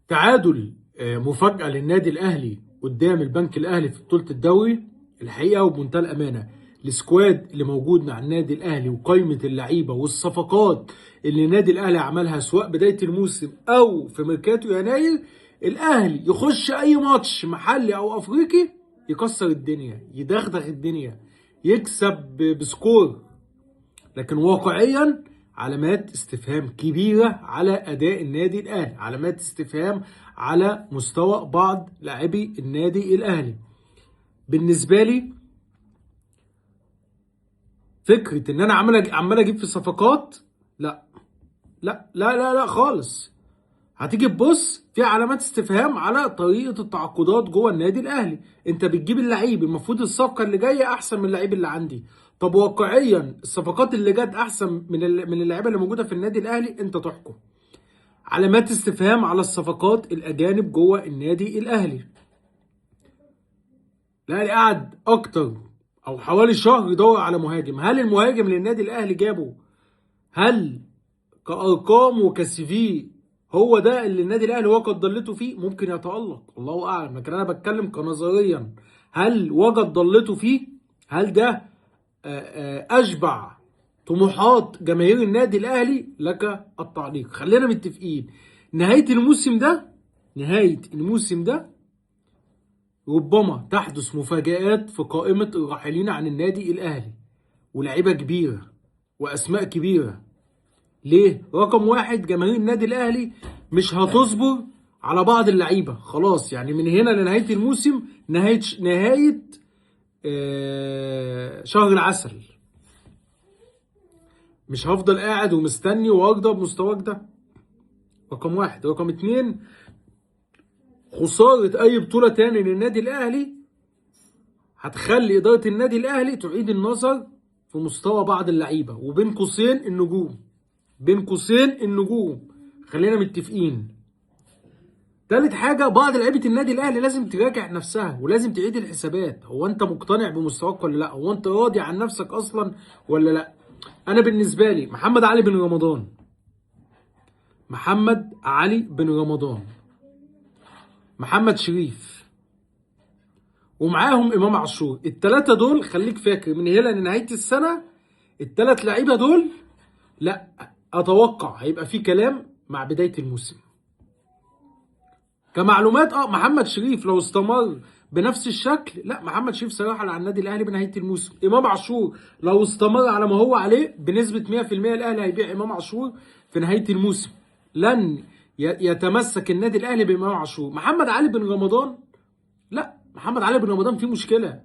تعادل مفاجأة للنادي الأهلي قدام البنك الأهلي في بطولة الدوري. الحقيقة وبمنتهى الأمانة السكواد اللي موجود مع النادي الأهلي وقائمة اللعيبة والصفقات اللي النادي الأهلي عملها سواء بداية الموسم أو في ميركاتو يناير، الأهلي يخش أي ماتش محلي أو أفريقي يكسر الدنيا، يدغدغ الدنيا، يكسب بسكور. لكن واقعيا علامات استفهام كبيرة على أداء النادي الأهلي، علامات استفهام على مستوى بعض لاعبي النادي الأهلي. بالنسبة لي فكرة إن أنا عمال أجيب في صفقات، لا لا لا لا لا خالص. هتيجي تبص في علامات استفهام على طريقة التعاقدات جوه النادي الأهلي. أنت بتجيب اللعيب، المفروض الصفقة اللي جاية أحسن من اللعيب اللي عندي. طب واقعيا الصفقات اللي جت أحسن من اللعيبة اللي موجودة في النادي الأهلي؟ أنت تحكم. علامات استفهام على الصفقات الأجانب جوه النادي الأهلي. الأهلي قعد أكتر أو حوالي شهر يدور على مهاجم. هل المهاجم اللي النادي الأهلي جابه، هل كأرقام وكسي في هو ده اللي النادي الاهلي وقد ضلته فيه؟ ممكن يتألق، الله اعلم، لكن انا بتكلم كنظريا. هل وجد ضلته فيه؟ هل ده اشبع طموحات جماهير النادي الاهلي؟ لك التعليق. خلينا متفقين، نهاية الموسم ده ربما تحدث مفاجآت في قائمة الراحلين عن النادي الاهلي، ولاعيبة كبيرة واسماء كبيرة. ليه؟ رقم واحد، جماهير النادي الاهلي مش هتصبر على بعض اللعيبه خلاص. يعني من هنا لنهايه الموسم، نهايه شهر العسل، مش هفضل قاعد ومستني وارضى بمستواك ده. رقم واحد. رقم اتنين، خساره اي بطوله تاني للنادي الاهلي هتخلي اداره النادي الاهلي تعيد النظر في مستوى بعض اللعيبه، وبين قوسين النجوم، بين قوسين النجوم. خلينا متفقين. تالت حاجة، بعض لعيبة النادي الأهلي لازم تراجع نفسها ولازم تعيد الحسابات. هو أنت مقتنع بمستواك ولا لأ؟ هو أنت راضي عن نفسك أصلا ولا لأ؟ أنا بالنسبة لي محمد علي بن رمضان، محمد علي بن رمضان، محمد شريف، ومعاهم إمام عاشور. التلاتة دول خليك فاكر من هنا لنهاية السنة، التلات لعيبة دول لأ، أتوقع هيبقى في كلام مع بداية الموسم. كمعلومات محمد شريف لو استمر بنفس الشكل، لا محمد شريف سيرحل على النادي الاهلي بنهايه الموسم. امام عاشور لو استمر على ما هو عليه بنسبه 100% الاهلي هيبيع امام عاشور في نهايه الموسم. لن يتمسك النادي الاهلي بامام عاشور. محمد علي بن رمضان، لا محمد علي بن رمضان في مشكله،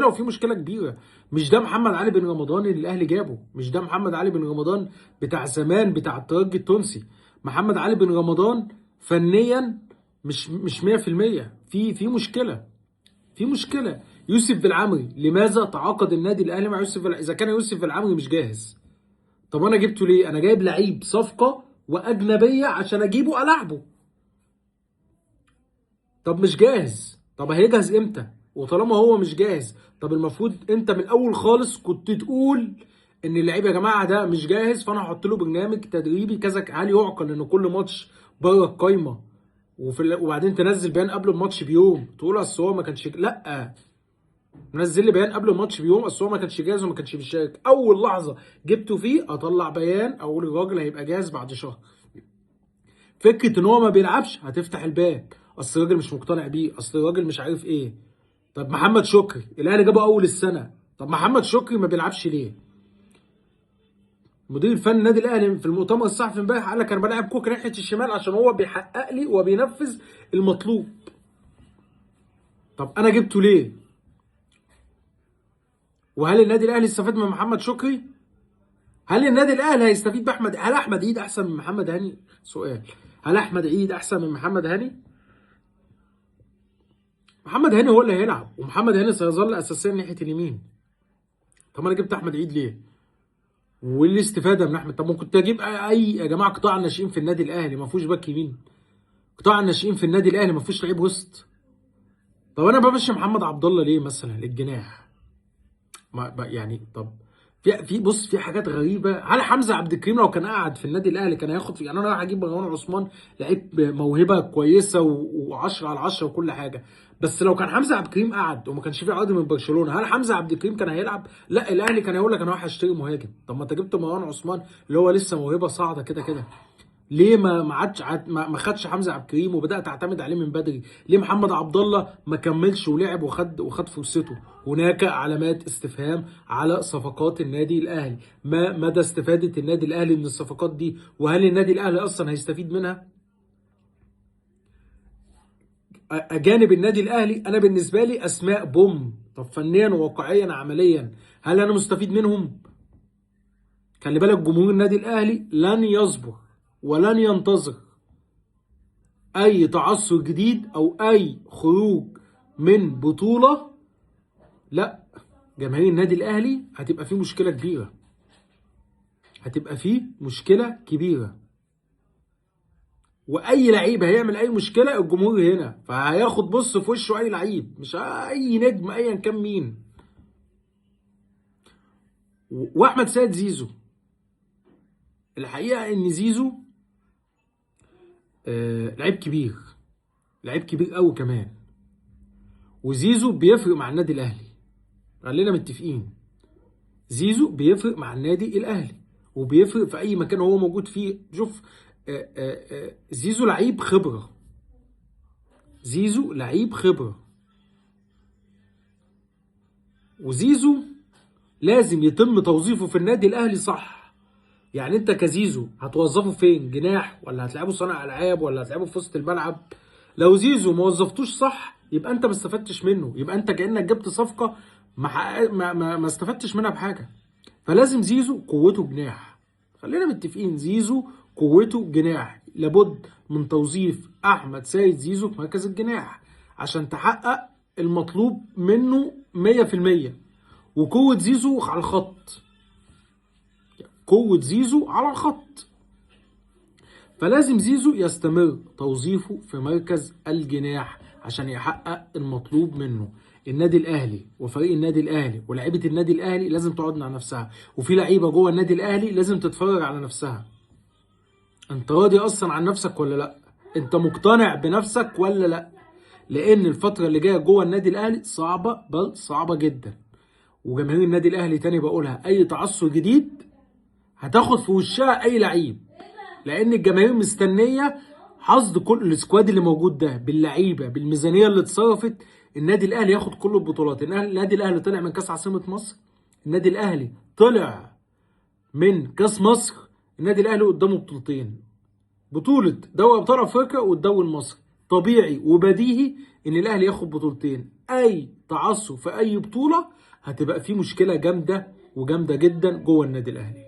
وفي مشكله كبيره. مش ده محمد علي بن رمضان اللي الاهلي جابه، مش ده محمد علي بن رمضان بتاع زمان بتاع الترجي التونسي. محمد علي بن رمضان فنيا مش 100%. في مشكله. يوسف بالعمري، لماذا تعاقد النادي الاهلي مع يوسف اذا كان يوسف بالعمري مش جاهز؟ طب انا جبته ليه؟ انا جايب لعيب صفقه واجنبيه عشان اجيبه العبه. طب مش جاهز، طب هيجهز امتى؟ وطالما هو مش جاهز، طب المفروض انت من الاول خالص كنت تقول ان اللعيب يا جماعه ده مش جاهز، فانا هحط له برنامج تدريبي كذا. هل يعقل ان كل ماتش بره القايمه وبعدين تنزل بيان قبل الماتش بيوم تقول اصل هو ما كانش؟ لا، نزل لي بيان قبل الماتش بيوم اصل هو ما كانش جاهز وما كانش بيشارك. اول لحظه جبته فيه اطلع بيان اقول الراجل هيبقى جاهز بعد شهر. فكره ان هو ما بيلعبش هتفتح الباب، اصل الراجل مش مقتنع بيه، اصل الراجل مش عارف ايه. طب محمد شكري الاهلي جابه اول السنه، طب محمد شكري ما بيلعبش ليه؟ مدير الفني النادي الاهلي في المؤتمر الصحفي امبارح قال لك انا بلاعب كوكا ناحيه الشمال عشان هو بيحقق لي وبينفذ المطلوب. طب انا جبته ليه؟ وهل النادي الاهلي استفاد من محمد شكري؟ هل النادي الاهلي هيستفيد باحمد؟ هل احمد عيد احسن من محمد هاني؟ سؤال. هل احمد عيد احسن من محمد هاني؟ محمد هاني هو اللي هيلعب، ومحمد هاني سيظل اساسيا ناحيه اليمين. طب انا جبت احمد عيد ليه؟ وايه الاستفاده من احمد؟ طب ما كنت اجيب اي يا جماعه، قطاع الناشئين في النادي الاهلي ما فيهوش باك يمين، قطاع الناشئين في النادي الاهلي ما فيهوش لعيب وسط. طب انا بمشي محمد عبد الله ليه مثلا الجناح؟ يعني طب بص في حاجات غريبه. هل حمزه عبد الكريم لو كان قاعد في النادي الاهلي كان هياخد يعني انا رايح اجيب مروان عثمان لعيب موهبه كويسه و10 على 10 وكل حاجه، بس لو كان حمزه عبد الكريم قعد وما كانش في عقد من برشلونه هل حمزه عبد الكريم كان هيلعب؟ لا، الاهلي كان هيقول لك انا رايح اشتري مهاجم. طب ما انت جبت مروان عثمان اللي هو لسه موهبه صاعده كده كده. ليه ما عادش ما خدش حمزه عبد الكريم وبدات تعتمد عليه من بدري؟ ليه محمد عبد الله ما كملش ولعب وخد فرصته؟ هناك علامات استفهام على صفقات النادي الاهلي. ما مدى استفاده النادي الاهلي من الصفقات دي؟ وهل النادي الاهلي اصلا هيستفيد منها؟ اجانب النادي الاهلي انا بالنسبه لي اسماء بوم. طب فنيا وواقعيا عمليا هل انا مستفيد منهم؟ خلي بالك جمهور النادي الاهلي لن يصبر ولن ينتظر اي تعثر جديد او اي خروج من بطولة. لا، جماهير النادي الاهلي هتبقى فيه مشكلة كبيرة، هتبقى فيه مشكلة كبيرة. واي لعيب هيعمل اي مشكلة الجمهور هنا فهياخد بص في وشه اي لعيب، مش اي نجم ايا كان مين. واحمد سيد زيزو، الحقيقة ان زيزو لعيب كبير، لعيب كبير قوي كمان. وزيزو بيفرق مع النادي الاهلي، خلينا متفقين. زيزو بيفرق مع النادي الاهلي وبيفرق في اي مكان هو موجود فيه. شوف زيزو لعيب خبره، زيزو لعيب خبره. وزيزو لازم يتم توظيفه في النادي الاهلي صح. يعني انت كزيزو هتوظفه فين؟ جناح ولا هتلعبه صانع العاب ولا هتلعبه في وسط الملعب؟ لو زيزو ما وظفتوش صح يبقى انت ما استفدتش منه، يبقى انت كانك جبت صفقه ما استفدتش منها بحاجه. فلازم زيزو قوته جناح، خلينا متفقين. زيزو قوته جناح، لابد من توظيف احمد سيد زيزو في مركز الجناح عشان تحقق المطلوب منه 100%. وقوة زيزو على الخط، قوة زيزو على الخط. فلازم زيزو يستمر توظيفه في مركز الجناح عشان يحقق المطلوب منه. النادي الاهلي وفريق النادي الاهلي ولاعيبه النادي الاهلي لازم تقعد مع نفسها، وفي لعيبه جوه النادي الاهلي لازم تتفرج على نفسها. انت راضي اصلا عن نفسك ولا لا؟ انت مقتنع بنفسك ولا لا؟ لان الفتره اللي جايه جوه النادي الاهلي صعبه، بل صعبه جدا. وجماهير النادي الاهلي تاني بقولها، اي تعثر جديد هتاخد في وشها اي لعيب، لان الجماهير مستنيه حصد كل السكواد اللي موجود ده باللعيبه بالميزانيه اللي اتصرفت. النادي الاهلي ياخد كل البطولات. النادي الاهلي طلع من كاس عاصمه مصر، النادي الاهلي طلع من كاس مصر. النادي الاهلي قدامه بطولتين، بطوله دوري ابطال افريقيا والدوري المصري. طبيعي وبديهي ان الاهلي ياخد بطولتين. اي تعثر في اي بطوله هتبقى فيه مشكله جامده وجامده جدا جوه النادي الاهلي.